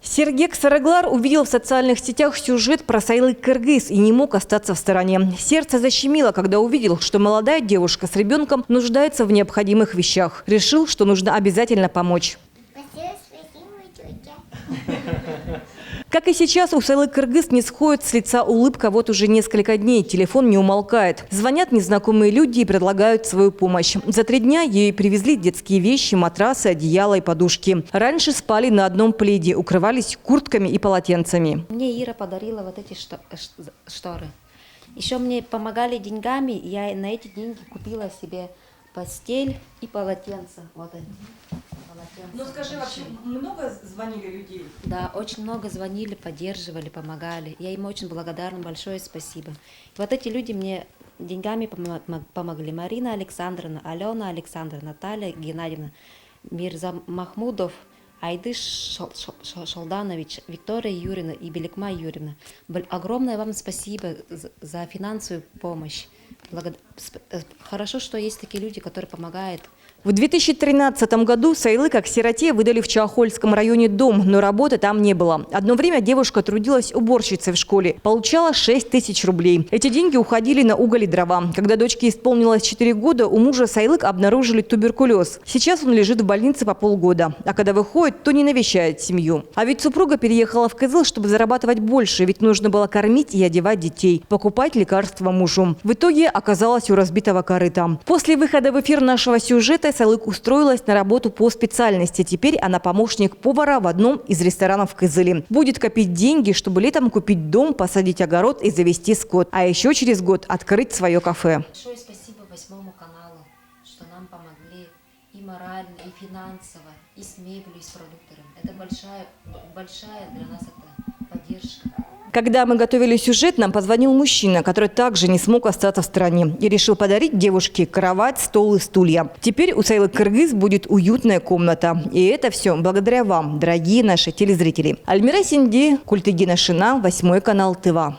Сергек Сараглар увидел в социальных сетях сюжет про Сайлык-Кыргыз и не мог остаться в стороне. Сердце защемило, когда увидел, что молодая девушка с ребенком нуждается в необходимых вещах. Решил, что нужно обязательно помочь. Как и сейчас, у Сайлык-Кыргыз не сходит с лица улыбка вот уже несколько дней. Телефон не умолкает. Звонят незнакомые люди и предлагают свою помощь. За 3 дня ей привезли детские вещи, матрасы, одеяла и подушки. Раньше спали на одном пледе, укрывались куртками и полотенцами. Мне Ира подарила вот эти шторы. Еще мне помогали деньгами. Я на эти деньги купила себе постель и полотенце. Вот они. Ну скажи, вообще много звонили людей? Да, очень много звонили, поддерживали, помогали. Я им очень благодарна, большое спасибо. И вот эти люди мне деньгами помогли. Марина Александровна, Алена Александровна, Наталья Геннадьевна, Мирза Махмудов, Айдыш Шалданович, Виктория Юрьевна и Беликма Юрьевна. Огромное вам спасибо за финансовую помощь. Хорошо, что есть такие люди, которые помогают. В 2013 году Сайлы как сироте выдали в Чахольском районе дом, но работы там не было. Одно время девушка трудилась уборщицей в школе, получала 6 тысяч рублей. Эти деньги уходили на уголь и дрова. Когда дочке исполнилось 4 года, у мужа Сайлык обнаружили туберкулез. Сейчас он лежит в больнице по полгода, а когда выходит, то не навещает семью. А ведь супруга переехала в Кызыл, чтобы зарабатывать больше, ведь нужно было кормить и одевать детей, покупать лекарства мужу. В итоге оказалась у разбитого корыта. После выхода в эфир нашего сюжета Сайлык устроилась на работу по специальности. Теперь она помощник повара в одном из ресторанов в Кызыле. Будет копить деньги, чтобы летом купить дом, посадить огород и завести скот. А еще через год открыть свое кафе. Большое спасибо 8 каналу, что нам помогли и морально, и финансово, и с мебелью, и с продуктами. Это большая для нас это поддержка. Когда мы готовили сюжет, нам позвонил мужчина, который также не смог остаться в стороне и решил подарить девушке кровать, стол и стулья. Теперь у Сайлык-Кыргыз будет уютная комната. И это все благодаря вам, дорогие наши телезрители. Альмира Синди, Культыгина Шина, 8 канал ТВА.